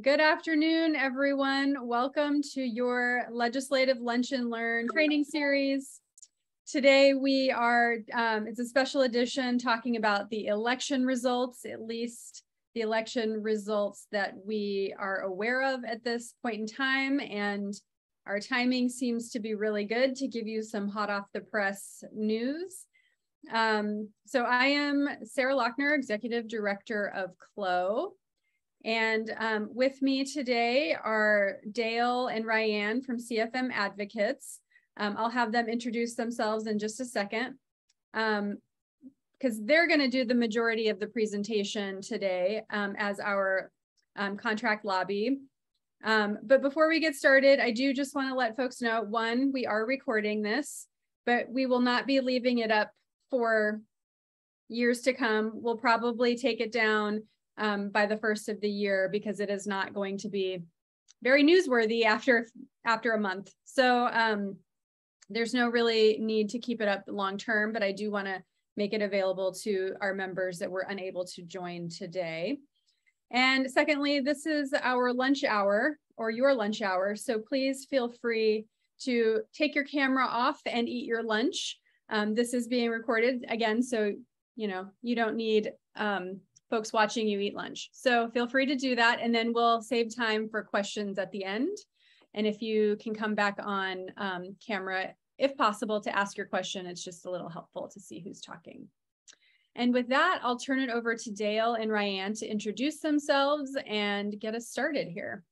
Good afternoon, everyone. Welcome to your Legislative Lunch and Learn training series. Today we are, it's a special edition talking about the election results, at least the election results that we are aware of at this point in time. And our timing seems to be really good to give you some hot off the press news. So I am Sarah Lochner, Executive Director of CLHO. And with me today are Dale and Ryann from CFM Advocates. I'll have them introduce themselves in just a second because they're going to do the majority of the presentation today as our contract lobby. But before we get started, I do just want to let folks know, one, we are recording this, but we will not be leaving it up for years to come. We'll probably take it down by the first of the year because it is not going to be very newsworthy after a month. So there's no really need to keep it up long term, but I do want to make it available to our members that were unable to join today. And secondly, this is our lunch hour or your lunch hour. So please feel free to take your camera off and eat your lunch. This is being recorded again, so you don't need folks watching you eat lunch. So feel free to do that. And then we'll save time for questions at the end. And if you can come back on camera, if possible, to ask your question, it's just a little helpful to see who's talking. And with that, I'll turn it over to Dale and Ryann to introduce themselves and get us started here.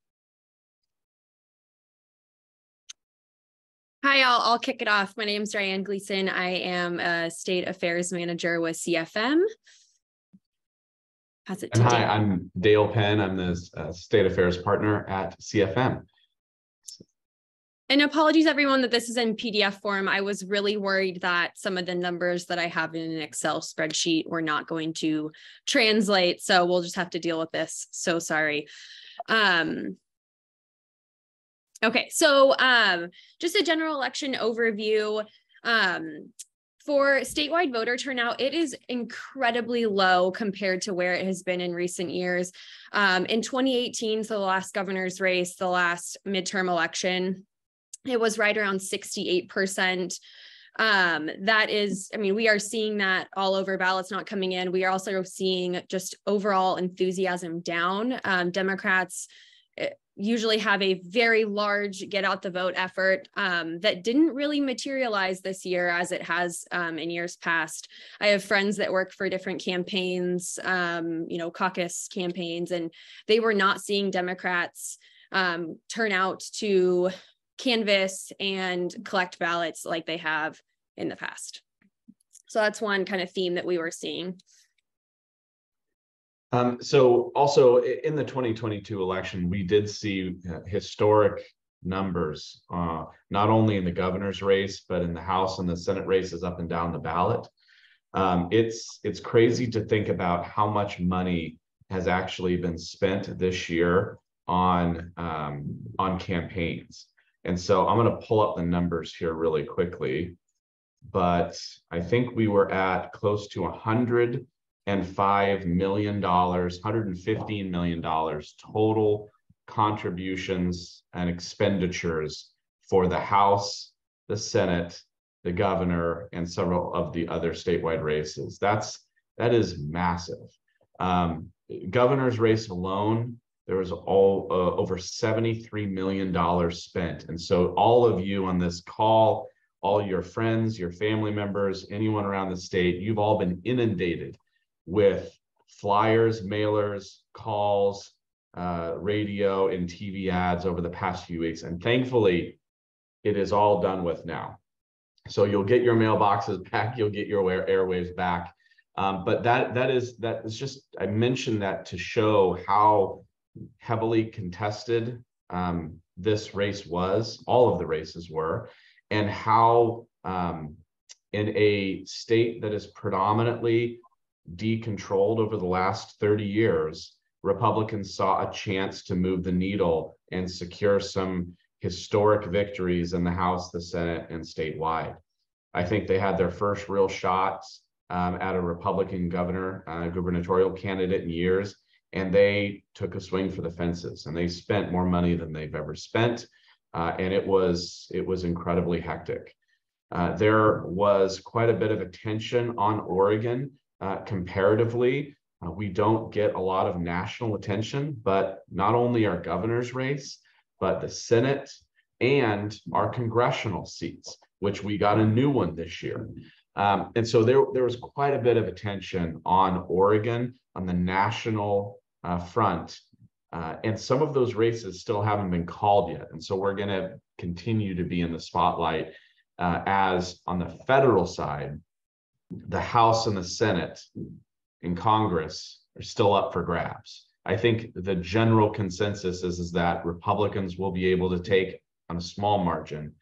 Hi, I'll kick it off. My name is Ryann Gleason. I am a state affairs manager with CFM. And hi, I'm Dale Penn. I'm the state affairs partner at CFM. And apologies, everyone, that this is in PDF form. I was really worried that some of the numbers that I have in an Excel spreadsheet were not going to translate. So we'll just have to deal with this. So sorry. Okay, so just a general election overview. For statewide voter turnout, it is incredibly low compared to where it has been in recent years. In 2018, so the last governor's race, the last midterm election, it was right around 68%. That is, we are seeing that all over, ballots not coming in. We are also seeing just overall enthusiasm down. Democrats usually have a very large get out the vote effort that didn't really materialize this year as it has in years past. I have friends that work for different campaigns, caucus campaigns, and they were not seeing Democrats turn out to canvass and collect ballots like they have in the past. So that's one kind of theme that we were seeing. So also in the 2022 election, we did see historic numbers, not only in the governor's race, but in the House and the Senate races up and down the ballot. It's crazy to think about how much money has actually been spent this year on campaigns. And so I'm going to pull up the numbers here really quickly, but I think we were at close to $105 million, $115 million total contributions and expenditures for the House, the Senate, the governor, and several of the other statewide races. That is massive. Governor's race alone, there was over $73 million spent. And so all of you on this call, all your friends, your family members, anyone around the state, you've all been inundated with flyers, mailers, calls, radio, and TV ads over the past few weeks. And thankfully, it is all done with now. So you'll get your mailboxes back, you'll get your airwaves back. But that is just, I mentioned that to show how heavily contested this race was, all of the races were, and how in a state that is predominantly decontrolled over the last 30 years, Republicans saw a chance to move the needle and secure some historic victories in the House, the Senate, and statewide. I think they had their first real shots at a Republican gubernatorial candidate in years, and they took a swing for the fences, and they spent more money than they've ever spent. And it was incredibly hectic. There was quite a bit of attention on Oregon comparatively. We don't get a lot of national attention, but not only our governor's race, but the Senate and our congressional seats, which we got a new one this year. And so there was quite a bit of attention on Oregon on the national front. And some of those races still haven't been called yet. And so we're going to continue to be in the spotlight as on the federal side, the House and the Senate in Congress are still up for grabs. I think the general consensus is that Republicans will be able to take on a small margin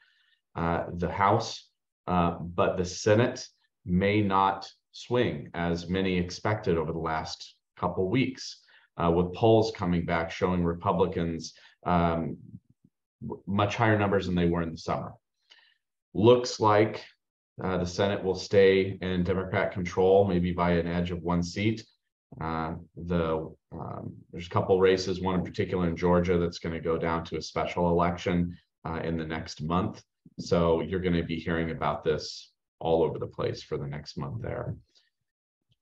the House, but the Senate may not swing as many expected over the last couple weeks, with polls coming back showing Republicans much higher numbers than they were in the summer. Looks like the Senate will stay in Democrat control, maybe by an edge of one seat. There's a couple races, one in particular in Georgia, that's going to go down to a special election in the next month. So you're going to be hearing about this all over the place for the next month there.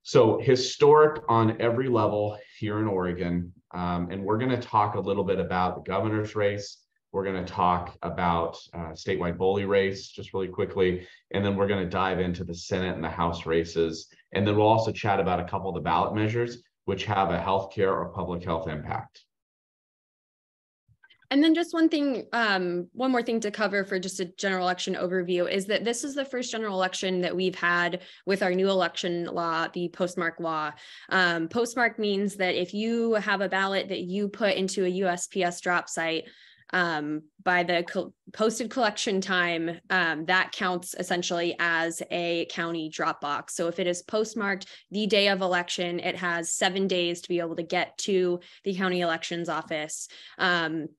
So historic on every level here in Oregon. And we're going to talk a little bit about the governor's race. We're going to talk about statewide bully race just really quickly. And then we're going to dive into the Senate and the House races. And then we'll also chat about a couple of the ballot measures, which have a healthcare or public health impact. And then just one more thing to cover for just a general election overview is that this is the first general election that we've had with our new election law, the postmark law. Postmark means that if you have a ballot that you put into a USPS drop site, by the posted collection time, that counts essentially as a county drop box. So if it is postmarked the day of election, it has 7 days to be able to get to the county elections office.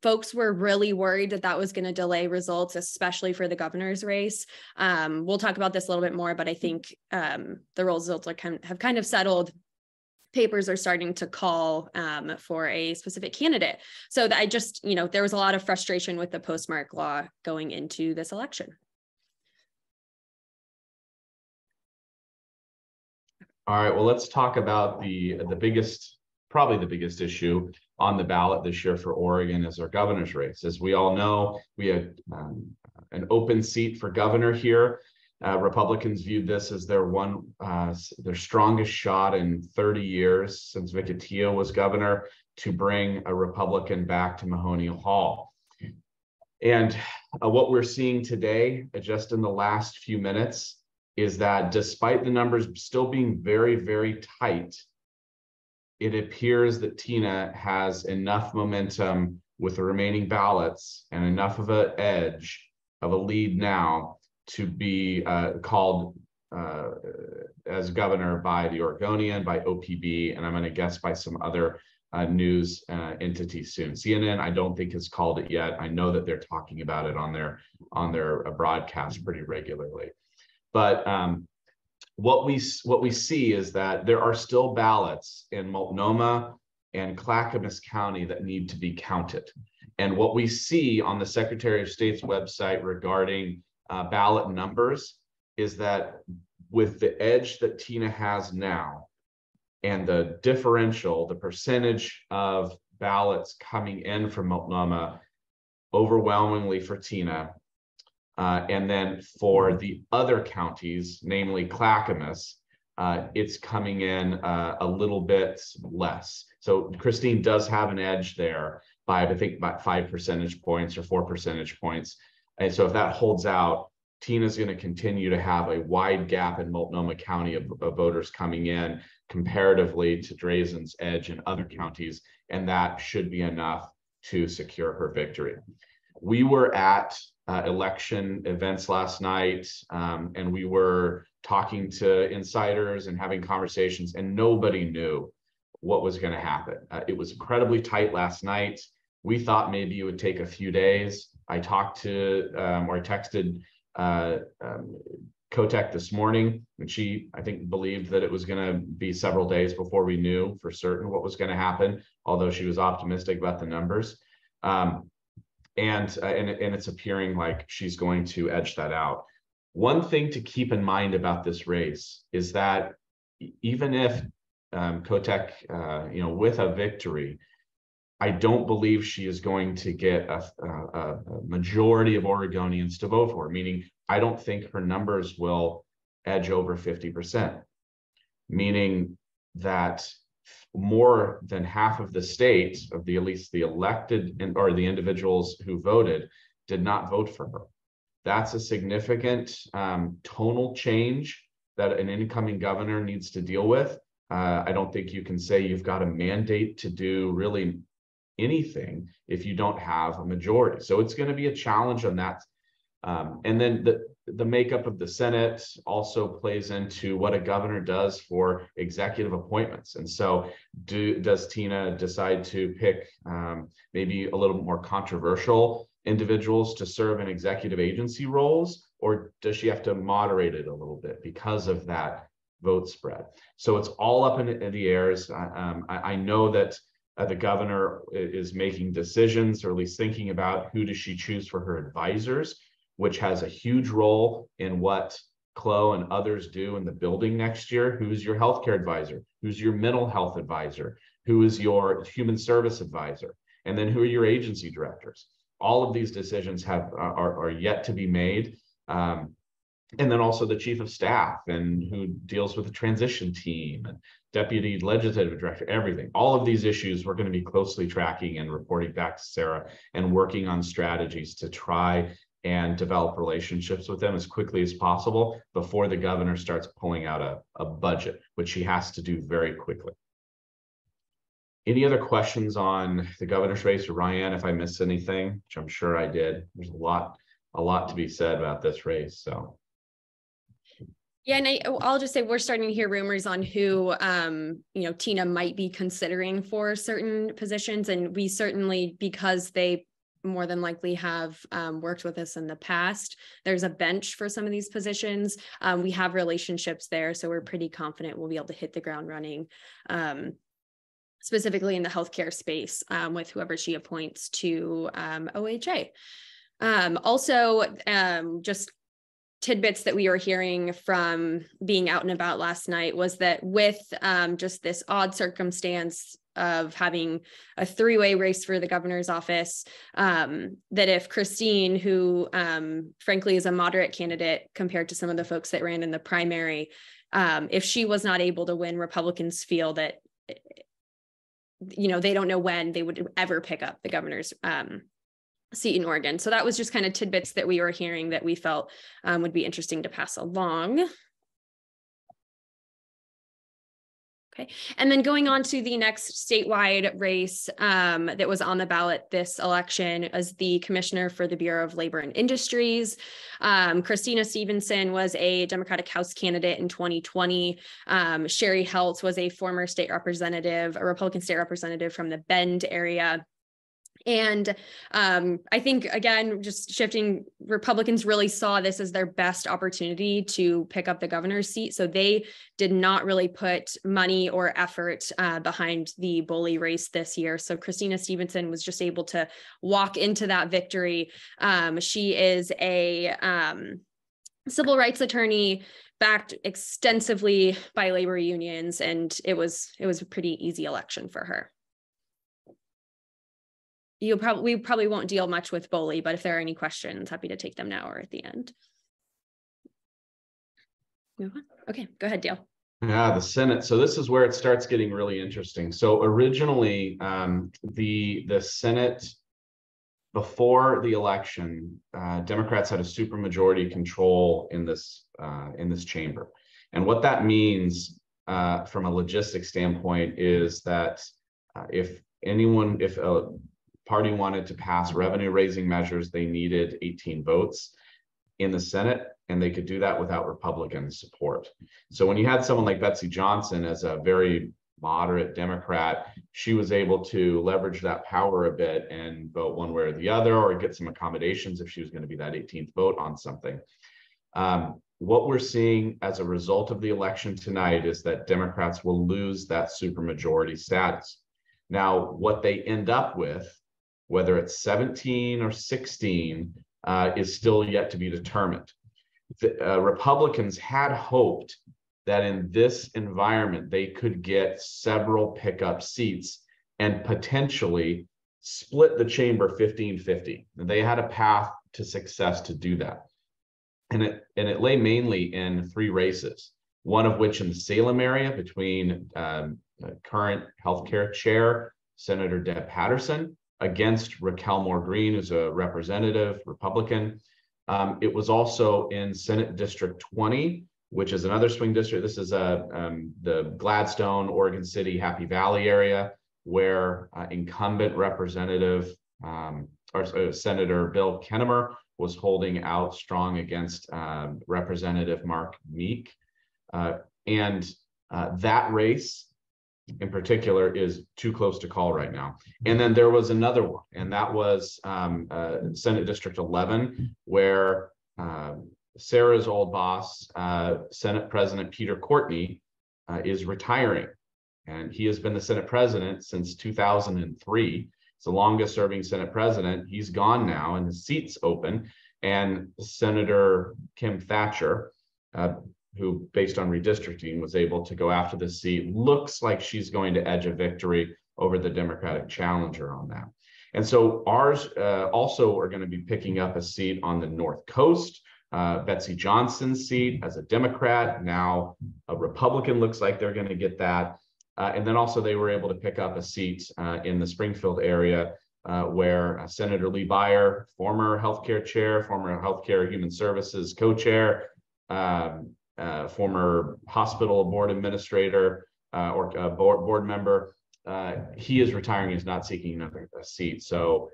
Folks were really worried that that was going to delay results, especially for the governor's race. We'll talk about this a little bit more, but I think the results have kind of settled. Papers are starting to call for a specific candidate. So that there was a lot of frustration with the postmark law going into this election. All right, well, let's talk about probably the biggest issue on the ballot this year for Oregon is our governor's race. As we all know, we had an open seat for governor here. Republicans viewed this as their strongest shot in 30 years since Vicatillo was governor to bring a Republican back to Mahoney Hall. And what we're seeing today, just in the last few minutes, is that despite the numbers still being very, very tight, it appears that Tina has enough momentum with the remaining ballots and enough of an edge of a lead now to be called as governor by the Oregonian, by OPB, and I'm going to guess by some other news entities soon. CNN, I don't think has called it yet. I know that they're talking about it on their broadcast pretty regularly. But what we see is that there are still ballots in Multnomah and Clackamas County that need to be counted. And what we see on the Secretary of State's website regarding ballot numbers is that with the edge that Tina has now and the differential, the percentage of ballots coming in from Multnomah overwhelmingly for Tina, and then for the other counties, namely Clackamas, it's coming in a little bit less. So Christine does have an edge there by, I think, about 5 percentage points or 4 percentage points. And so if that holds out, Tina's going to continue to have a wide gap in Multnomah County of voters coming in comparatively to Drazen's edge in other counties, and that should be enough to secure her victory. We were at election events last night, and we were talking to insiders and having conversations, and nobody knew what was going to happen. It was incredibly tight last night. We thought maybe it would take a few days. I talked to or I texted Kotek this morning, and she, I think, believed that it was going to be several days before we knew for certain what was going to happen, although she was optimistic about the numbers. And it's appearing like she's going to edge that out. One thing to keep in mind about this race is that even if Kotek, with a victory, I don't believe she is going to get a majority of Oregonians to vote for her, meaning I don't think her numbers will edge over 50%, meaning that more than half of the state, of at least the elected or the individuals who voted, did not vote for her. That's a significant tonal change that an incoming governor needs to deal with. I don't think you can say you've got a mandate to do really anything if you don't have a majority. So it's going to be a challenge on that. And then the makeup of the Senate also plays into what a governor does for executive appointments. And so does Tina decide to pick maybe a little more controversial individuals to serve in executive agency roles, or does she have to moderate it a little bit because of that vote spread? So it's all up in the airs. I know that the governor is making decisions, or at least thinking about who does she choose for her advisors, which has a huge role in what CLHO and others do in the building next year. Who's your healthcare advisor? Who's your mental health advisor? Who is your human service advisor? And then who are your agency directors? All of these decisions are yet to be made. And then also the chief of staff, and who deals with the transition team, and deputy legislative director, everything. All of these issues we're going to be closely tracking and reporting back to Sarah, and working on strategies to try and develop relationships with them as quickly as possible before the governor starts pulling out a budget, which he has to do very quickly. Any other questions on the governor's race, or Ryann, if I missed anything, which I'm sure I did? There's a lot to be said about this race. So. Yeah, and I'll just say we're starting to hear rumors on who, Tina might be considering for certain positions. And we certainly, because they more than likely have worked with us in the past, there's a bench for some of these positions. We have relationships there, so we're pretty confident we'll be able to hit the ground running, specifically in the healthcare space with whoever she appoints to OHA. Just tidbits that we were hearing from being out and about last night was that with just this odd circumstance of having a three-way race for the governor's office, that if Christine, who frankly is a moderate candidate compared to some of the folks that ran in the primary, if she was not able to win, Republicans feel that, they don't know when they would ever pick up the governor's seat in Oregon. So that was just kind of tidbits that we were hearing that we felt would be interesting to pass along. Okay, and then going on to the next statewide race that was on the ballot this election as the commissioner for the Bureau of Labor and Industries. Christina Stevenson was a Democratic House candidate in 2020. Sherry Heltz was a former state representative, a Republican state representative from the Bend area. And I think, again, just shifting, Republicans really saw this as their best opportunity to pick up the governor's seat. So they did not really put money or effort behind the bully race this year. So Christina Stevenson was just able to walk into that victory. She is a civil rights attorney backed extensively by labor unions, and it was a pretty easy election for her. We probably won't deal much with Boley, but if there are any questions, happy to take them now or at the end. Okay, go ahead, Dale. Yeah, the Senate. So this is where it starts getting really interesting. So originally, the Senate, before the election, Democrats had a supermajority control in this chamber, and what that means from a logistics standpoint is that if a party wanted to pass revenue raising measures, they needed 18 votes in the Senate, and they could do that without Republican support. So when you had someone like Betsy Johnson as a very moderate Democrat, she was able to leverage that power a bit and vote one way or the other, or get some accommodations if she was going to be that 18th vote on something. what we're seeing as a result of the election tonight is that Democrats will lose that supermajority status. Now, what they end up with, whether it's 17 or 16, is still yet to be determined. The Republicans had hoped that in this environment, they could get several pickup seats and potentially split the chamber 15-50. They had a path to success to do that. And it lay mainly in 3 races, one of which in the Salem area between current healthcare chair, Senator Deb Patterson, against Raquel Moore Green, who's a representative Republican. It was also in Senate District 20, which is another swing district. This is the Gladstone, Oregon City, Happy Valley area, where incumbent representative or Senator Bill Kennemer was holding out strong against Representative Mark Meek. And that race in particular is too close to call right now. And then there was another one, and that was Senate District 11, where Sarah's old boss, Senate President Peter Courtney, is retiring. And he has been the Senate president since 2003. It's the longest serving Senate president. He's gone now and his seat's open. And Senator Kim Thatcher, who based on redistricting was able to go after the seat, looks like she's going to edge a victory over the Democratic challenger on that. And so ours also are going to be picking up a seat on the North Coast. Betsy Johnson's seat as a Democrat, now a Republican, looks like they're going to get that. And then also they were able to pick up a seat in the Springfield area where Senator Lee Beyer, former healthcare chair, former healthcare human services co-chair, former hospital board administrator or board member, he is retiring. He's not seeking another seat. So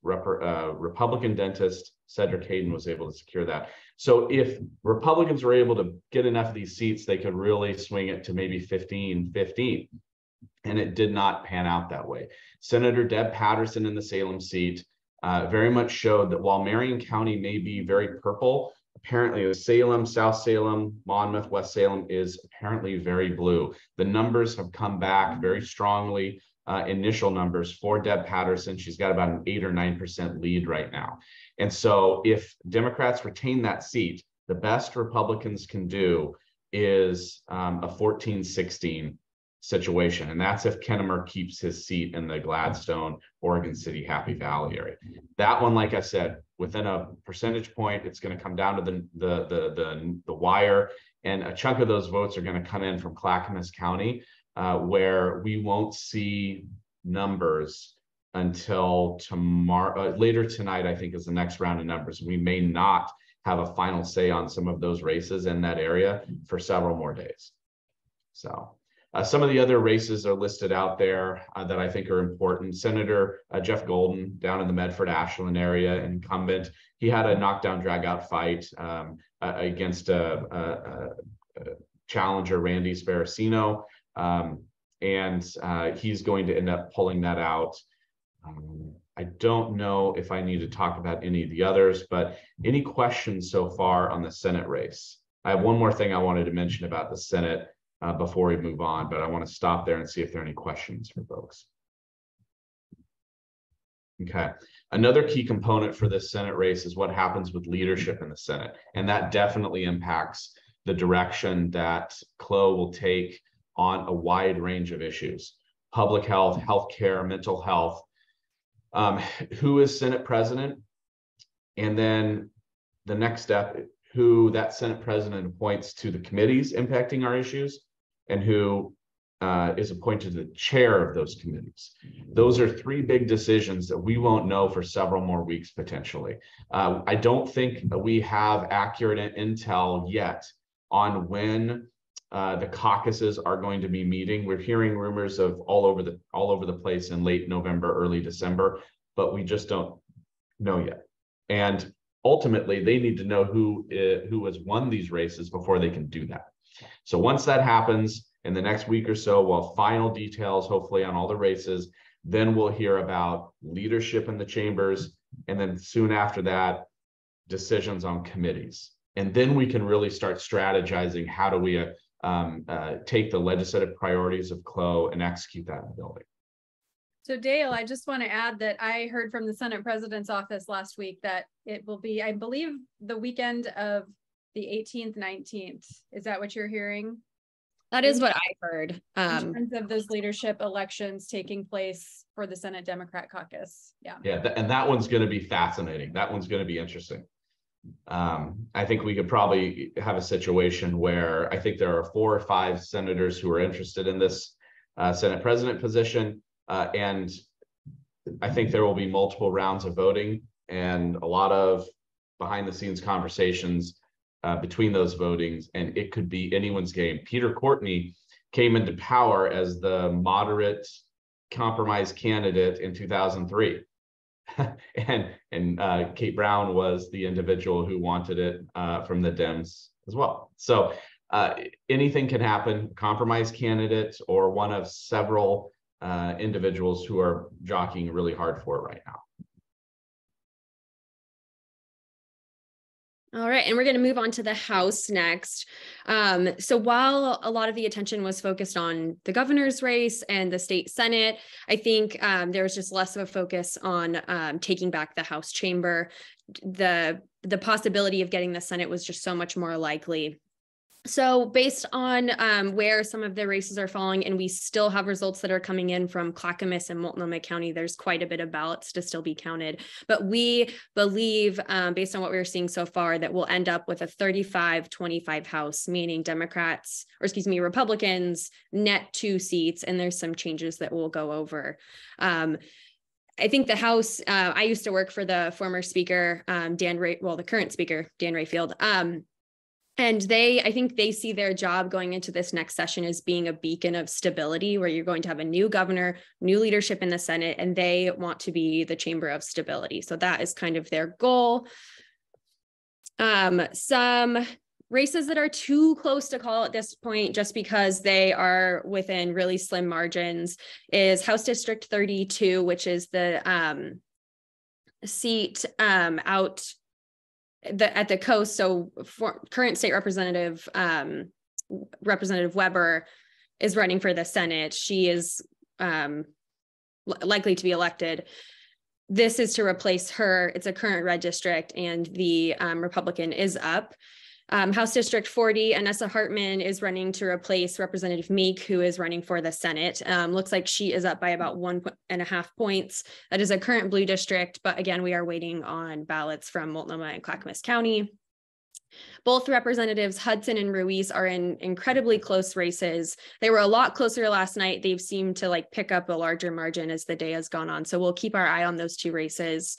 Republican dentist Cedric Hayden was able to secure that. So if Republicans were able to get enough of these seats, they could really swing it to maybe 15-15. And it did not pan out that way. Senator Deb Patterson in the Salem seat very much showed that while Marion County may be very purple, apparently Salem, South Salem, Monmouth, West Salem is apparently very blue. The numbers have come back very strongly. Initial numbers for Deb Patterson. She's got about an 8 or 9% lead right now. And so if Democrats retain that seat, the best Republicans can do is a 14-16 situation. And that's if Kennemer keeps his seat in the Gladstone, Oregon City, Happy Valley area. That one, like I said, within a percentage point, it's going to come down to the wire. And a chunk of those votes are going to come in from Clackamas County, where we won't see numbers until tomorrow. Later tonight, I think, is the next round of numbers. We may not have a final say on some of those races in that area for several more days. So some of the other races are listed out there that I think are important. Senator Jeff Golden down in the Medford-Ashland area, incumbent. He had a knockdown, drag-out fight against challenger Randy Sparacino. And he's going to end up pulling that out. I don't know if I need to talk about any of the others, but any questions so far on the Senate race? I have one more thing I wanted to mention about the Senate before we move on, but I want to stop there and see if there are any questions for folks. Okay. Another key component for this Senate race is what happens with leadership in the Senate. And that definitely impacts the direction that CLHO will take on a wide range of issues: public health, healthcare, mental health. Who is Senate president? And then the next step, who that Senate president appoints to the committees impacting our issues, and who is appointed the chair of those committees. Those are 3 big decisions that we won't know for several more weeks potentially. I don't think we have accurate intel yet on when the caucuses are going to be meeting. We're hearing rumors of all over the place in late November, early December, but we just don't know yet. And ultimately, they need to know who has won these races before they can do that. So once that happens in the next week or so, we'll have final details, hopefully, on all the races. Then we'll hear about leadership in the chambers, and then soon after that, decisions on committees. And then we can really start strategizing how do we take the legislative priorities of CLHO and execute that in the building. So Dale, I just want to add that I heard from the Senate President's office last week that it will be, I believe, the weekend of the 18th, 19th. Is that what you're hearing? That is what I heard. In terms of those leadership elections taking place for the Senate Democrat caucus. Yeah. Yeah, and that one's going to be fascinating. That one's going to be interesting. I think we could probably have a situation where I think there are 4 or 5 senators who are interested in this Senate president position. And I think there will be multiple rounds of voting and a lot of behind the scenes conversations between those votings, and it could be anyone's game. Peter Courtney came into power as the moderate compromise candidate in 2003. and Kate Brown was the individual who wanted it from the Dems as well. So anything can happen, compromise candidate or one of several individuals who are jockeying really hard for it right now. All right, and we're going to move on to the House next. So while a lot of the attention was focused on the governor's race and the state Senate, I think there was just less of a focus on taking back the House chamber. The possibility of getting the Senate was just so much more likely. So based on where some of the races are falling, and we still have results that are coming in from Clackamas and Multnomah County, there's quite a bit of ballots to still be counted. But we believe, based on what we're seeing so far, that we'll end up with a 35-25 House, meaning Republicans net 2 seats, and there's some changes that we'll go over. I think the House, I used to work for the former speaker, the current speaker, Dan Rayfield. And I think they see their job going into this next session as being a beacon of stability, where you're going to have a new governor, new leadership in the Senate, and they want to be the chamber of stability. So that is kind of their goal. Some races that are too close to call at this point, just because they are within really slim margins, is House District 32, which is the seat out at the coast. So current state representative, Representative Weber, is running for the Senate. She is likely to be elected. This is to replace her. It's a current red district, and the Republican is up. House District 40, Anessa Hartman is running to replace Representative Meek, who is running for the Senate. Looks like she is up by about 1.5 points. That is a current blue district, but again, we are waiting on ballots from Multnomah and Clackamas County. Both representatives Hudson and Ruiz are in incredibly close races. They were a lot closer last night. They've seemed to pick up a larger margin as the day has gone on. So we'll keep our eye on those 2 races.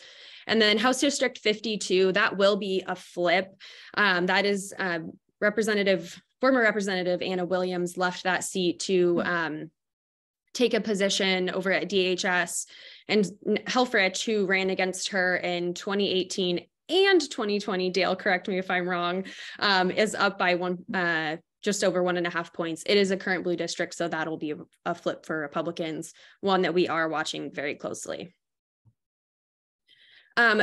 And then House District 52, that will be a flip. That is former Representative Anna Williams left that seat to take a position over at DHS. And Helfrich, who ran against her in 2018 and 2020, Dale, correct me if I'm wrong, is up by just over 1.5 points. It is a current blue district, so that'll be a flip for Republicans, one that we are watching very closely.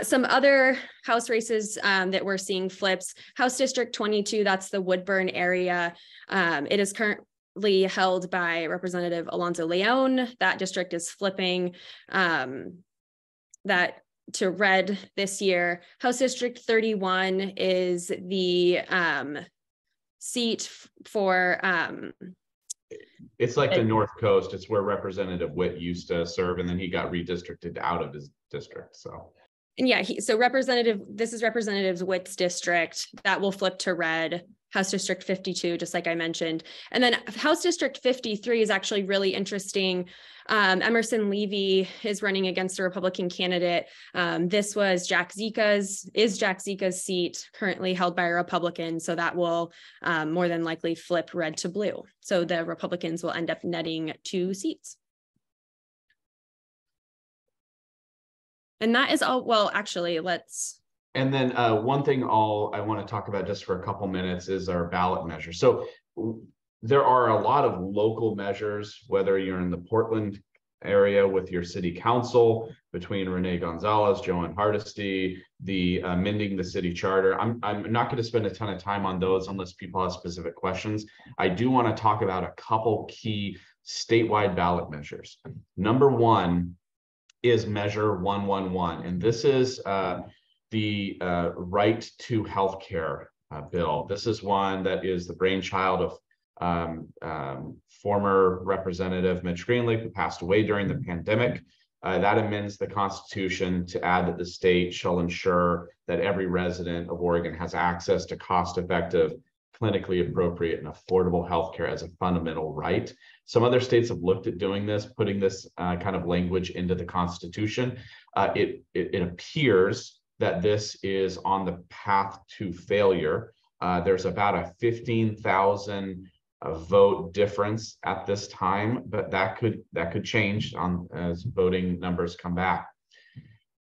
Some other House races that we're seeing flips: House District 22, that's the Woodburn area. It is currently held by Representative Alonzo Leon. That district is flipping that to red this year. House District 31 is the seat for it's like the North Coast. It's where Representative Witt used to serve, and then he got redistricted out of his district. So, and yeah, this is Representative Witt's district. That will flip to red. House District 52, just like I mentioned. And then House District 53 is actually really interesting. Emerson Levy is running against a Republican candidate. This was Jack Zika's seat, currently held by a Republican. So that will more than likely flip red to blue. So the Republicans will end up netting 2 seats. And that is all. Well, actually, let's. And then one thing I want to talk about just for a couple minutes is our ballot measure. So there are a lot of local measures, whether you're in the Portland area with your city council, between Renee Gonzalez, Joanne Hardesty, the amending the city charter. I'm not going to spend a ton of time on those unless people have specific questions. I do want to talk about a couple key statewide ballot measures. Number one is Measure 111, and this is the right to healthcare bill. This is one that is the brainchild of former Representative Mitch Greenleaf, who passed away during the pandemic. That amends the Constitution to add that the state shall ensure that every resident of Oregon has access to cost-effective, clinically appropriate, and affordable healthcare as a fundamental right. Some other states have looked at doing this, putting this kind of language into the Constitution. It appears that this is on the path to failure. There's about a 15,000 vote difference at this time, but that could change as voting numbers come back.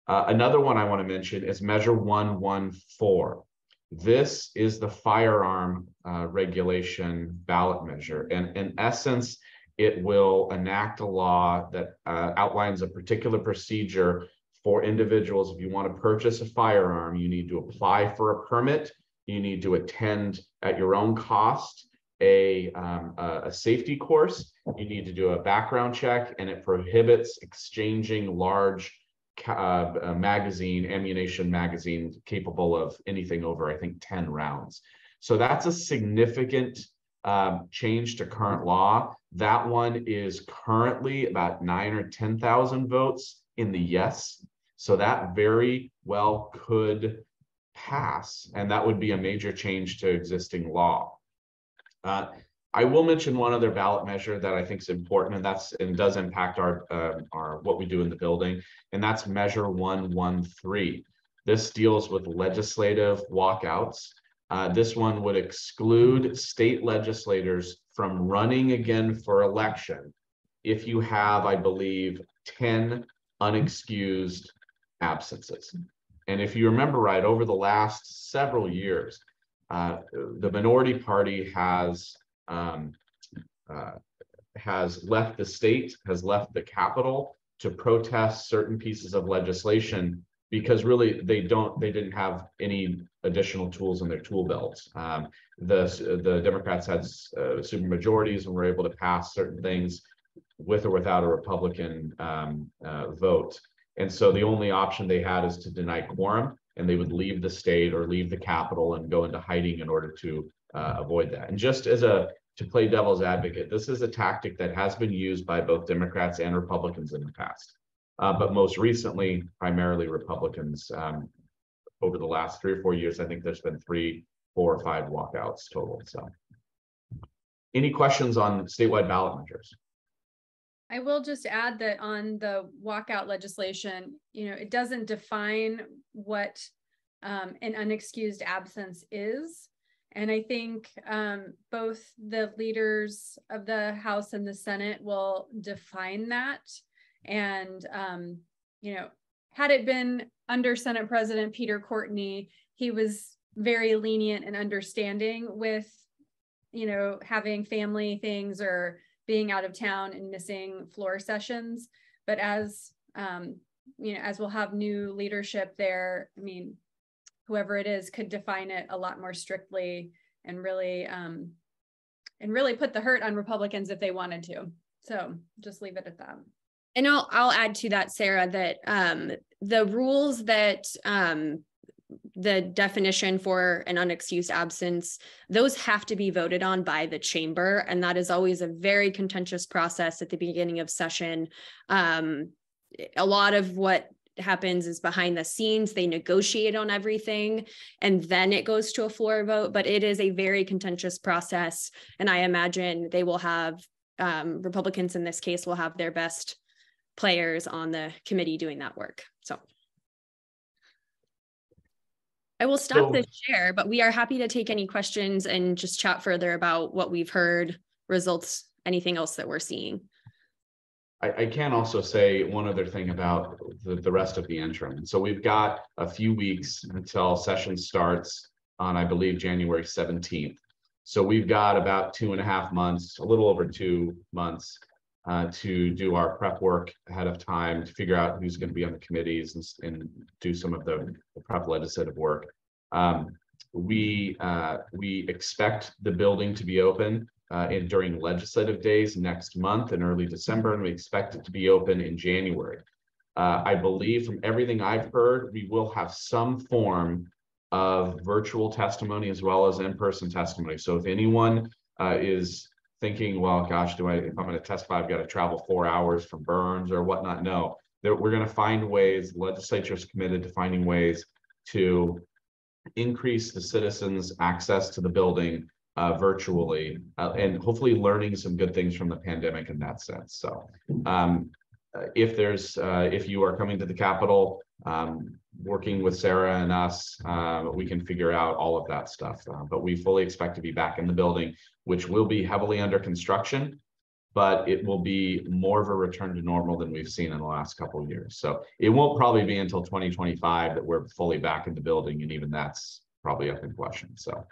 Another one I want to mention is Measure 114. This is the firearm regulation ballot measure, and in essence, it will enact a law that outlines a particular procedure for individuals. If you want to purchase a firearm, you need to apply for a permit. You need to attend at your own cost a safety course. You need to do a background check, and it prohibits exchanging large ammunition magazine capable of anything over, I think, 10 rounds. So that's a significant change to current law. That one is currently about 9,000 or 10,000 votes in the yes. So that very well could pass, and that would be a major change to existing law. I will mention one other ballot measure that I think is important, and does impact our what we do in the building, and that's Measure 113. This deals with legislative walkouts. This one would exclude state legislators from running again for election if you have, I believe, 10 unexcused absences. And if you remember right, over the last several years, the minority party has left the state, has left the Capitol to protest certain pieces of legislation because really they didn't have any additional tools in their tool belts. The Democrats had super majorities and were able to pass certain things with or without a Republican vote. And so the only option they had is to deny quorum, and they would leave the state or leave the Capitol and go into hiding in order to avoid that. And just to play devil's advocate, this is a tactic that has been used by both Democrats and Republicans in the past, but most recently, primarily Republicans. Over the last 3 or 4 years, I think there's been 3, 4, or 5 walkouts total. So, any questions on statewide ballot measures? I will just add that on the walkout legislation, it doesn't define what an unexcused absence is. And I think both the leaders of the House and the Senate will define that. And, had it been under Senate President Peter Courtney, he was very lenient and understanding with, having family things or being out of town and missing floor sessions. But as as we'll have new leadership there, whoever it is could define it a lot more strictly and really put the hurt on Republicans if they wanted to. So just leave it at that. And I'll add to that, Sarah, that the rules that the definition for an unexcused absence, those have to be voted on by the chamber. And that is always a very contentious process at the beginning of session. A lot of what happens is behind the scenes. They negotiate on everything and then it goes to a floor vote, but it is a very contentious process. And I imagine they will have, Republicans in this case will have their best players on the committee doing that work. So I will stop the share, but we are happy to take any questions and just chat further about what we've heard, results, anything else that we're seeing. I can also say one other thing about the rest of the interim. So we've got a few weeks until session starts on, I believe, January 17th. So we've got about 2.5 months, a little over 2 months to do our prep work ahead of time to figure out who's going to be on the committees and do some of the prep legislative work. We expect the building to be open during legislative days next month in early December, and we expect it to be open in January. I believe from everything I've heard, we will have some form of virtual testimony as well as in-person testimony. So if anyone is thinking, well, gosh, if I'm going to testify, I've got to travel 4 hours from Burns or whatnot. No, we're going to find ways, the legislature is committed to finding ways to increase the citizens' access to the building virtually, and hopefully learning some good things from the pandemic in that sense. So if you are coming to the Capitol, working with Sarah and us, we can figure out all of that stuff. But we fully expect to be back in the building, which will be heavily under construction, but it will be more of a return to normal than we've seen in the last couple of years. So it won't probably be until 2025 that we're fully back in the building, and even that's probably up in question. So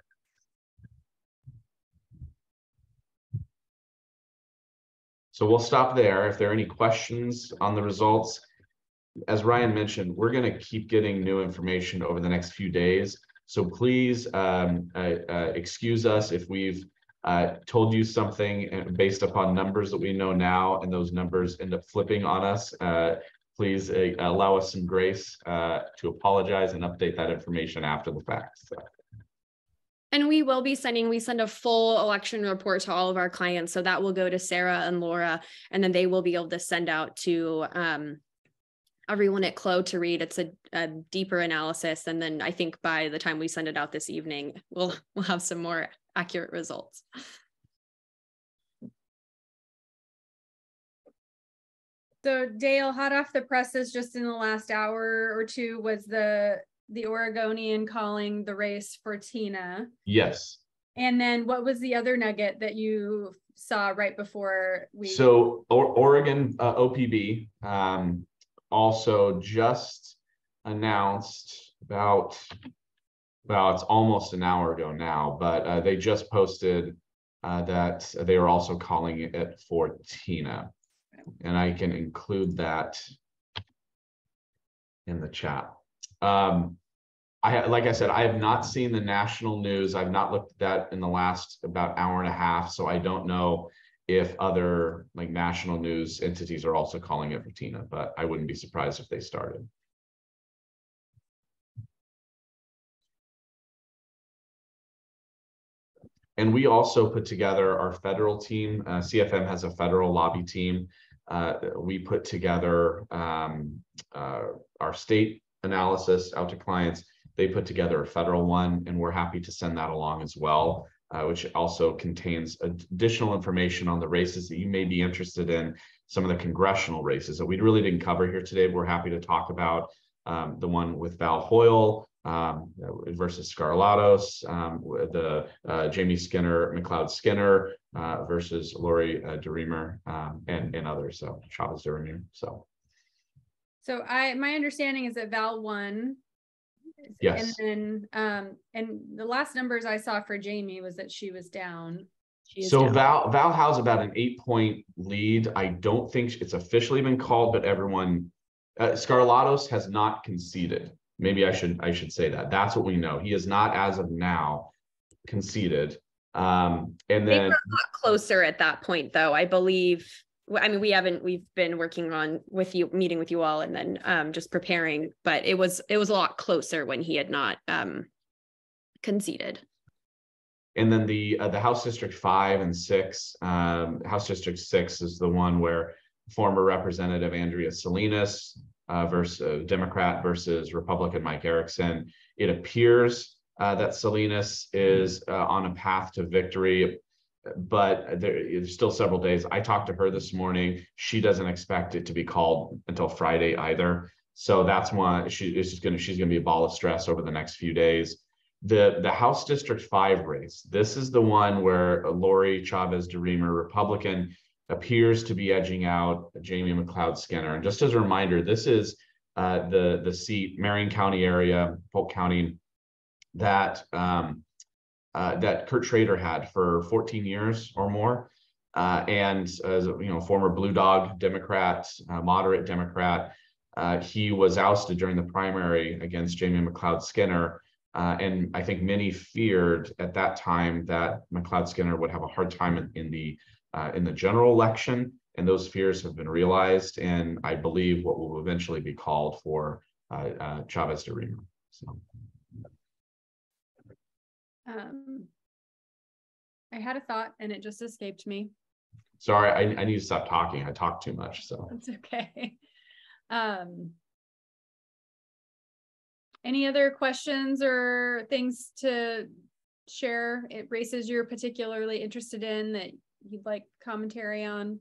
we'll stop there. If there are any questions on the results, as Ryan mentioned, we're going to keep getting new information over the next few days. So please excuse us if we've told you something based upon numbers that we know now, and those numbers end up flipping on us. Please allow us some grace to apologize and update that information after the fact. So. And we will be we send a full election report to all of our clients. So that will go to Sarah and Laura, and then they will be able to send out to everyone at CLHO to read. It's a deeper analysis. And then I think by the time we send it out this evening, we'll have some more accurate results. So Dale, hot off the presses just in the last hour or two was the Oregonian calling the race for Tina. Yes. And then what was the other nugget that you saw right before we? So Oregon OPB also just announced about, well, it's almost an hour ago now, but they just posted that they are also calling it for Tina. And I can include that in the chat. Like I said, I have not seen the national news. I've not looked at that in the last about hour and a half. So I don't know if other like national news entities are also calling it for Tina, but I wouldn't be surprised if they started. And we also put together our federal team. CFM has a federal lobby team. We put together our state analysis out to clients. They put together a federal one, and we're happy to send that along as well, which also contains additional information on the races that you may be interested in, some of the congressional races that we really didn't cover here today. We're happy to talk about the one with Val Hoyle versus Scarlatos, the Jamie Skinner, McLeod Skinner versus Lori DeReamer, and others. So Chavez DeReamer. So my understanding is that Val won. Yes. And then and the last numbers I saw for Jamie was that she was down. So down. Val has about an 8-point lead. I don't think it's officially been called, but everyone Scarlatos has not conceded. Maybe I should say that. That's what we know. He is not, as of now, conceded. And then they were a lot closer at that point, though. I believe. I mean, we've been working on meeting with you all, and then just preparing. But it was a lot closer when he had not conceded. And then the House District 5 and 6. House District 6 is the one where former Representative Andrea Salinas versus Democrat versus Republican Mike Erickson. It appears that Salinas is on a path to victory, but there's still several days. I talked to her this morning. She doesn't expect it to be called until Friday either. So that's why she's going to be a ball of stress over the next few days. The House District 5 race, this is the one where Lori Chavez DeReamer, Republican, appears to be edging out Jamie McLeod Skinner. And just as a reminder, this is the seat, Marion County area, Polk County, that Kurt Schrader had for 14 years or more. And as a former Blue Dog Democrat, moderate Democrat, he was ousted during the primary against Jamie McLeod Skinner. And I think many feared at that time that McLeod Skinner would have a hard time in the general election. And those fears have been realized. And I believe what will eventually be called for Chavez de Rima. So. I had a thought and it just escaped me. Sorry, I need to stop talking. I talk too much, so. That's okay. Any other questions or things to share? Races you're particularly interested in that you'd like commentary on?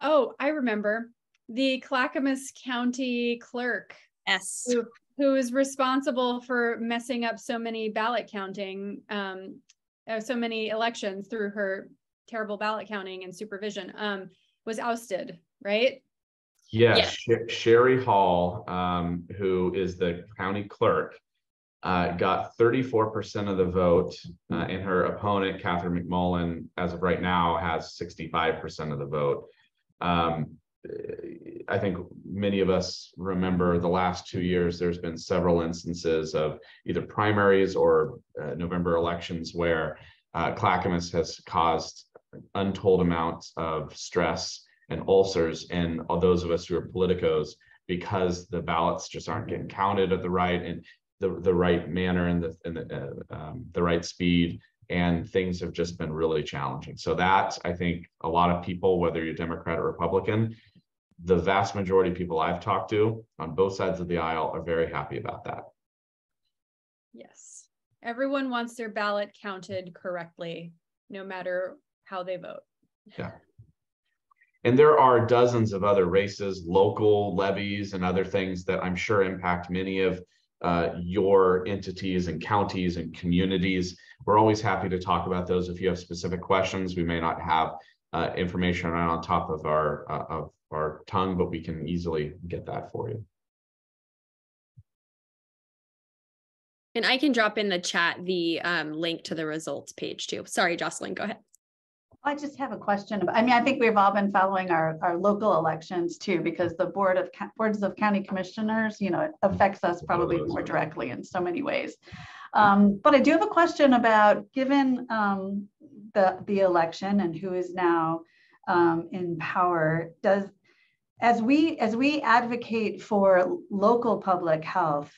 Oh, I remember the Clackamas County clerk. Yes. Who is responsible for messing up so many ballot counting, so many elections through her terrible ballot counting and supervision, was ousted, right? Yes, yeah. Sherry Hall, who is the county clerk, got 34% of the vote, and her opponent, Catherine McMullen, as of right now, has 65% of the vote. I think many of us remember the last 2 years, there's been several instances of either primaries or November elections where Clackamas has caused untold amounts of stress and ulcers in all those of us who are politicos, because the ballots just aren't getting counted at the right and the right manner and the right speed, and things have just been really challenging. So that, I think a lot of people, whether you're Democrat or Republican, the vast majority of people I've talked to on both sides of the aisle are very happy about that. Yes, everyone wants their ballot counted correctly, no matter how they vote. Yeah. And there are dozens of other races, local levies and other things that I'm sure impact many of your entities and counties and communities. We're always happy to talk about those. If you have specific questions, we may not have information right on top of our tongue, but we can easily get that for you. And I can drop in the chat the link to the results page too. Sorry, Jocelyn, go ahead. I just have a question. I think we've all been following our local elections too, because the boards of county commissioners, it affects us probably more directly in so many ways. But I do have a question about, given the election and who is now in power, as we advocate for local public health,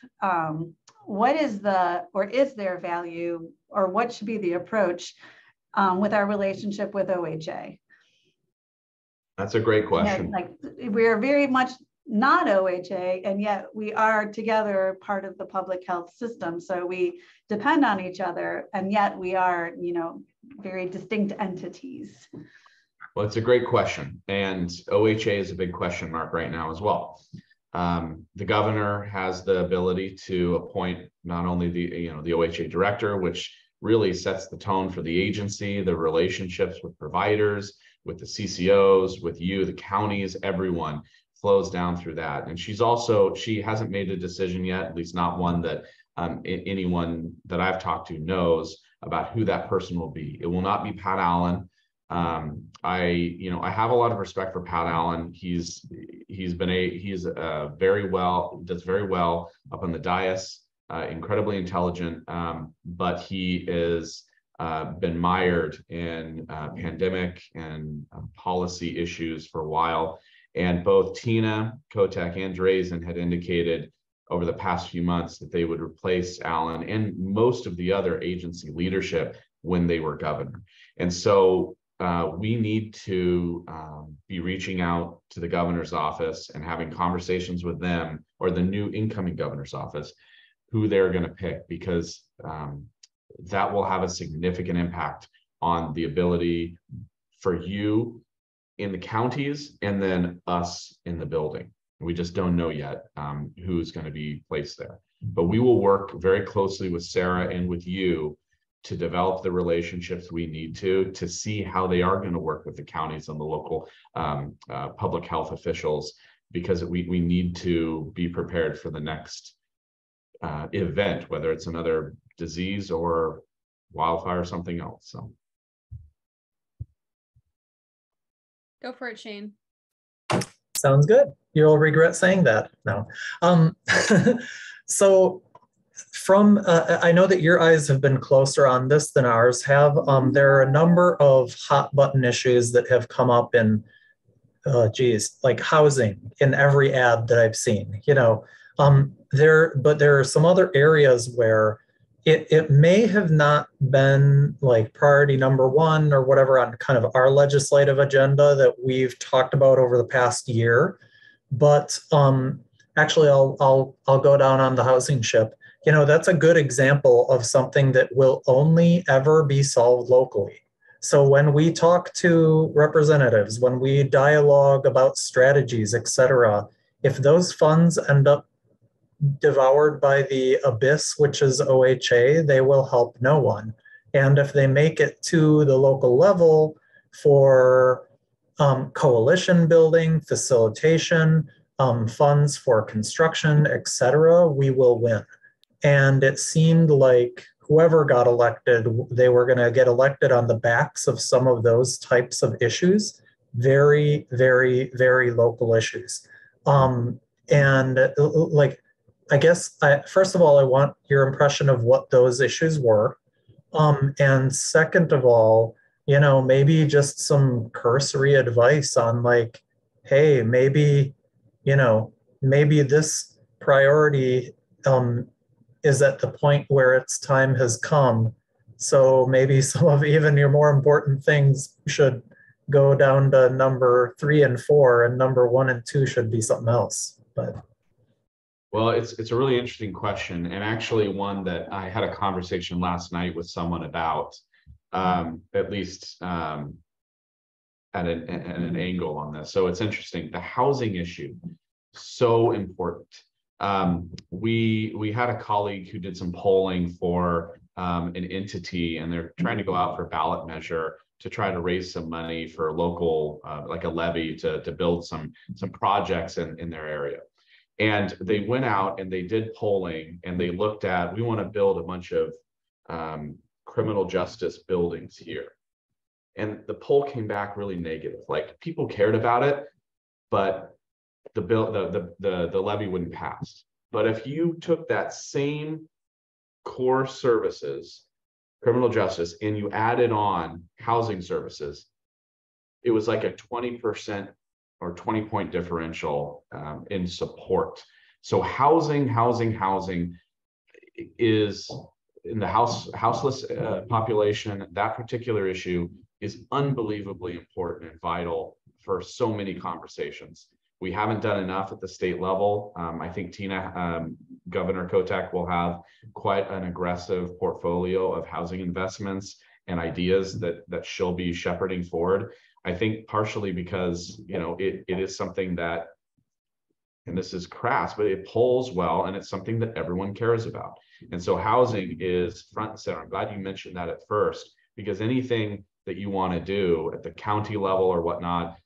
what is is there value, or what should be the approach with our relationship with OHA? That's a great question. Like, we're very much not OHA, and yet we are together part of the public health system. So we depend on each other, and yet we are, very distinct entities. Well, it's a great question. And OHA is a big question mark right now as well. The governor has the ability to appoint not only the OHA director, which really sets the tone for the agency, the relationships with providers, with the CCOs, with you, the counties, everyone flows down through that. And she hasn't made a decision yet, at least not one that anyone that I've talked to knows about who that person will be. It will not be Pat Allen. I have a lot of respect for Pat Allen. Does very well up on the dais. Incredibly intelligent, but he is been mired in pandemic and policy issues for a while. And both Tina Kotek and Drazen had indicated over the past few months that they would replace Allen and most of the other agency leadership when they were governor. And so we need to be reaching out to the governor's office and having conversations with them, or the new incoming governor's office, who they're going to pick, because that will have a significant impact on the ability for you in the counties and then us in the building. We just don't know yet who's going to be placed there. But we will work very closely with Sarah and with you to develop the relationships we need to see how they are going to work with the counties and the local public health officials, because we need to be prepared for the next event, whether it's another disease or wildfire or something else. So Go for it, Shane. Sounds good. You'll regret saying that. No. So from, I know that your eyes have been closer on this than ours have. There are a number of hot button issues that have come up in, like housing in every ad that I've seen, but there are some other areas where it may have not been like priority number one or whatever on kind of our legislative agenda that we've talked about over the past year. But actually, I'll go down on the housing ship. That's a good example of something that will only ever be solved locally. So when we talk to representatives, when we dialogue about strategies, et cetera, if those funds end up devoured by the abyss, which is OHA, they will help no one. And if they make it to the local level for coalition building, facilitation, funds for construction, et cetera, we will win. And it seemed like whoever got elected, they were going to get elected on the backs of some of those types of issues, very, very, very local issues. I guess, first of all, I want your impression of what those issues were. And second of all, maybe just some cursory advice on like, hey, maybe this priority is at the point where its time has come. So maybe some of even your more important things should go down to number 3 and 4, and number 1 and 2 should be something else. But well, it's a really interesting question, and actually one that I had a conversation last night with someone about, at least at an angle on this. So it's interesting. The housing issue, so important. We had a colleague who did some polling for an entity, and they're trying to go out for a ballot measure to try to raise some money for local, like a levy to build some projects in their area. And they went out and they did polling, and they looked at, we want to build a bunch of criminal justice buildings here. And the poll came back really negative. Like, people cared about it, but the levy wouldn't pass. But if you took that same core services, criminal justice, and you added on housing services, it was like a 20% or 20-point differential in support. So housing is, in the houseless population, that particular issue is unbelievably important and vital for so many conversations. We haven't done enough at the state level. I think Governor Kotek will have quite an aggressive portfolio of housing investments and ideas that she'll be shepherding forward. I think partially because, it is something that, and this is crass, but it polls well, and it's something that everyone cares about. And so housing is front and center. I'm glad you mentioned that at first, because anything that you want to do at the county level or whatnot,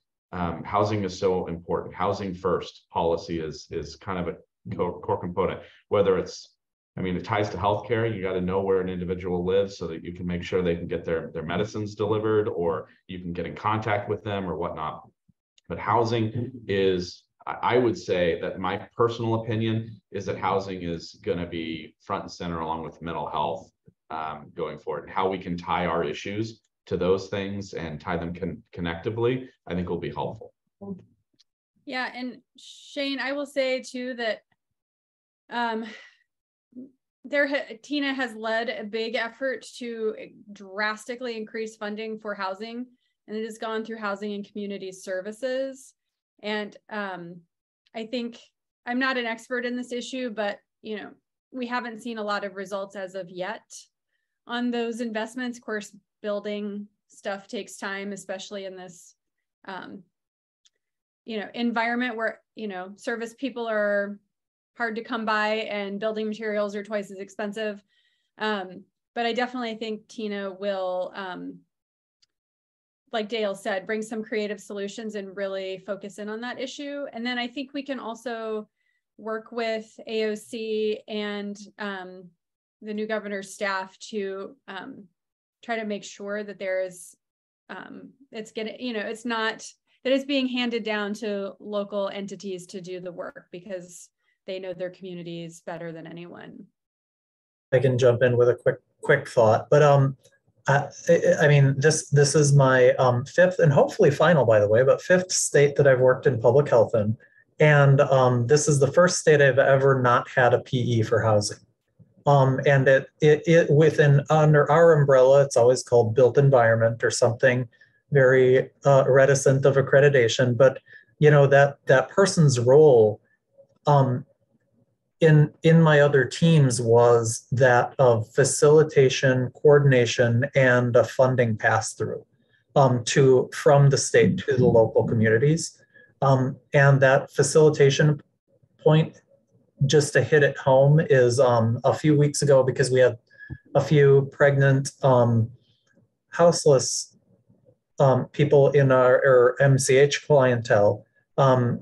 housing is so important. Housing first policy is kind of a core component, whether it's, it ties to healthcare. You got to know where an individual lives so that you can make sure they can get their medicines delivered, or you can get in contact with them or whatnot. But housing is, I would say that my personal opinion is that housing is going to be front and center along with mental health going forward. And how we can tie our issues to those things and tie them connectively, I think will be helpful. Yeah, and Shane, I will say too that Tina has led a big effort to drastically increase funding for housing, and it has gone through Housing and Community Services. And I think, I'm not an expert in this issue, but we haven't seen a lot of results as of yet on those investments. Of course, building stuff takes time, especially in this environment where service people are hard to come by and building materials are twice as expensive. But I definitely think Tina will, like Dale said, bring some creative solutions and really focus in on that issue. And then I think we can also work with AOC and the new governor's staff to try to make sure that there is, it's not that is being handed down to local entities to do the work because they know their communities better than anyone. I can jump in with a quick thought, but I mean, this is my fifth and hopefully final, by the way, but fifth state that I've worked in public health in, and this is the first state I've ever not had a PE for housing. And it within under our umbrella, it's always called built environment or something very reticent of accreditation, but you know that person's role in my other teams was that of facilitation, coordination, and a funding pass through from the state to the local communities. And that facilitation point, just to hit it home, is a few weeks ago, because we had a few pregnant houseless people in our MCH clientele.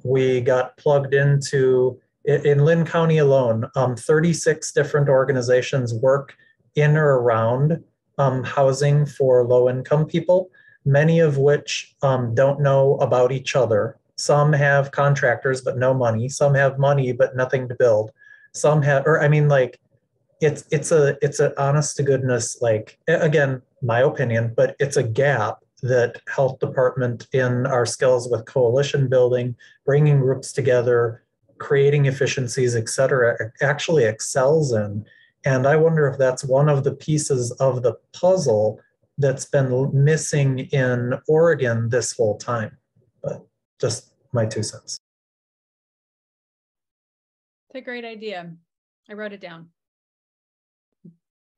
We got plugged into, in Lynn County alone, 36 different organizations work in or around housing for low-income people, many of which don't know about each other. Some have contractors but no money. Some have money but nothing to build. Some have, or I mean, like, it's a honest to goodness, like, again, my opinion, but it's a gap that health department in our skills with coalition building, bringing groups together, creating efficiencies, et cetera, actually excels in. And I wonder if that's one of the pieces of the puzzle that's been missing in Oregon this whole time. But just my 2 cents. It's a great idea. I wrote it down.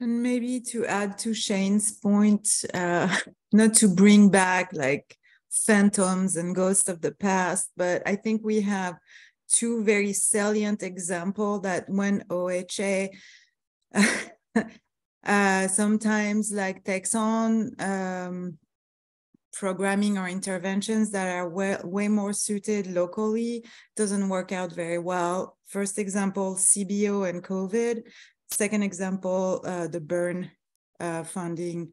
And maybe to add to Shane's point, not to bring back like phantoms and ghosts of the past, but I think we have 2 very salient examples that when OHA sometimes like takes on programming or interventions that are way more suited locally, doesn't work out very well. First example, CBO and COVID. Second example, the burn funding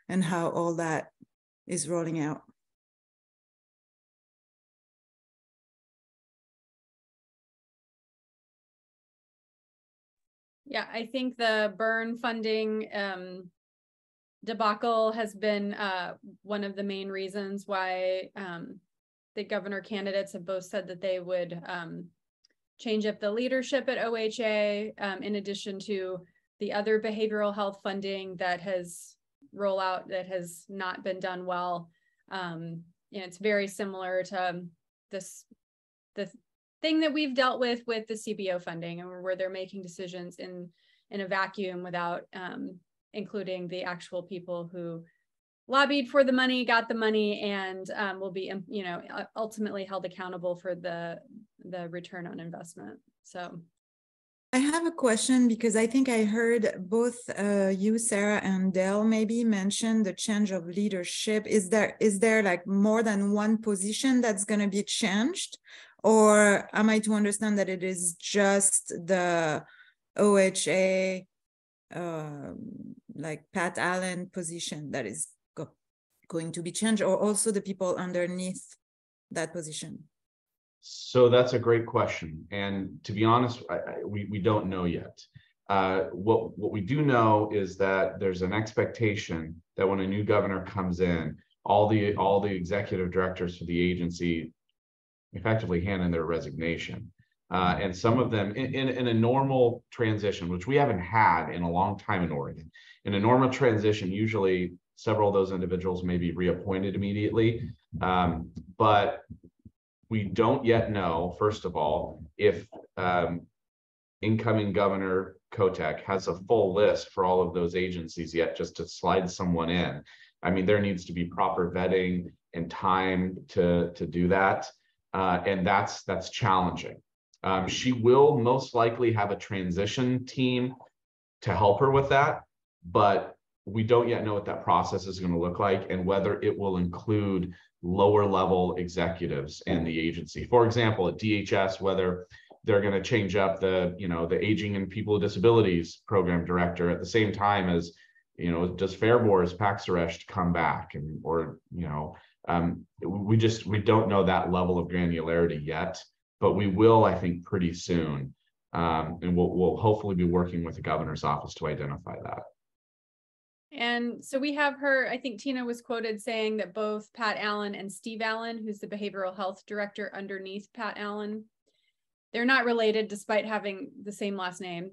and how all that is rolling out. Yeah, I think the burn funding debacle has been one of the main reasons why the governor candidates have both said that they would change up the leadership at OHA, in addition to the other behavioral health funding that has rolled out that has not been done well. And it's very similar to the thing that we've dealt with the CBO funding, and where they're making decisions in a vacuum without including the actual people who lobbied for the money, got the money, and will be, ultimately held accountable for the return on investment. So I have a question, because I think I heard both you, Sarah, and Dale maybe mention the change of leadership. Is there like more than one position that's going to be changed? Or am I to understand that it is just the OHA, like Pat Allen position that is going to be changed, or also the people underneath that position? So that's a great question. And to be honest, we don't know yet. What we do know is that there's an expectation that when a new governor comes in, all the executive directors for the agency effectively hand in their resignation. And some of them in a normal transition, which we haven't had in a long time in Oregon. In a normal transition, usually several of those individuals may be reappointed immediately. But we don't yet know, first of all, if incoming Governor Kotek has a full list for all of those agencies yet, just to slide someone in. I mean, there needs to be proper vetting and time to do that. And that's challenging. She will most likely have a transition team to help her with that, but we don't yet know what that process is going to look like and whether it will include lower level executives in the agency. For example, at DHS, whether they're going to change up the Aging and People with Disabilities program director at the same time as, does Fairbour's Paxaresh come back, or We don't know that level of granularity yet, but we will, I think, pretty soon. And we'll hopefully be working with the governor's office to identify that. And so we have her, I think Tina was quoted saying that both Pat Allen and Steve Allen, who's the behavioral health director underneath Pat Allen, they're not related despite having the same last name.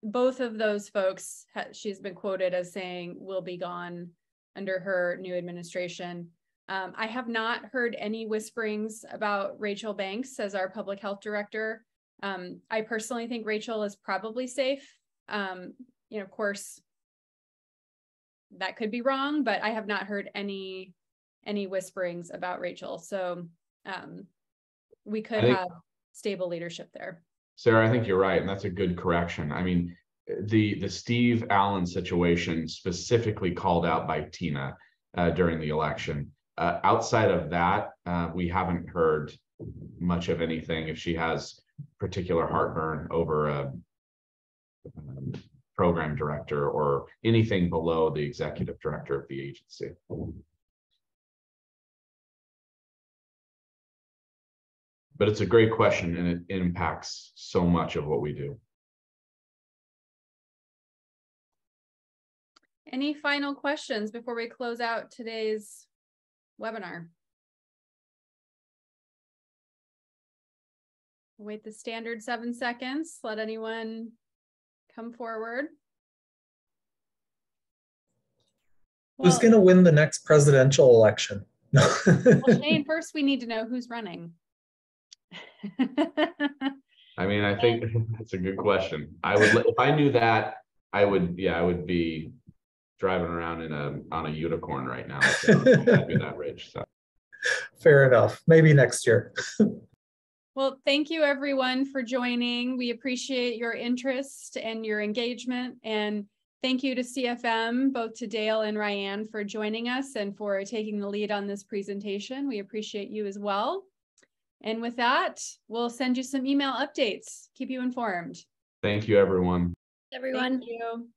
Both of those folks, she's been quoted as saying, will be gone under her new administration. I have not heard any whisperings about Rachel Banks as our public health director. I personally think Rachel is probably safe. Of course, that could be wrong, but I have not heard any whisperings about Rachel. So we could have stable leadership there. Sarah, I think you're right, and that's a good correction. I mean, the Steve Allen situation specifically called out by Tina during the election. Outside of that, we haven't heard much of anything if she has particular heartburn over a program director or anything below the executive director of the agency. But it's a great question, and it impacts so much of what we do. Any final questions before we close out today's webinar? Wait the standard 7 seconds. Let anyone come forward. Who's going to win the next presidential election? Well, Shane, first we need to know who's running. I mean, I think that's a good question. I would, if I knew that, I would be driving around on a unicorn right now. So I'd be that rich. So. Fair enough. Maybe next year. Well, thank you everyone for joining. We appreciate your interest and your engagement. And thank you to CFM, both to Dale and Ryann, for joining us and for taking the lead on this presentation. We appreciate you as well. And with that, we'll send you some email updates, keep you informed. Thank you, everyone. Everyone. Thank you.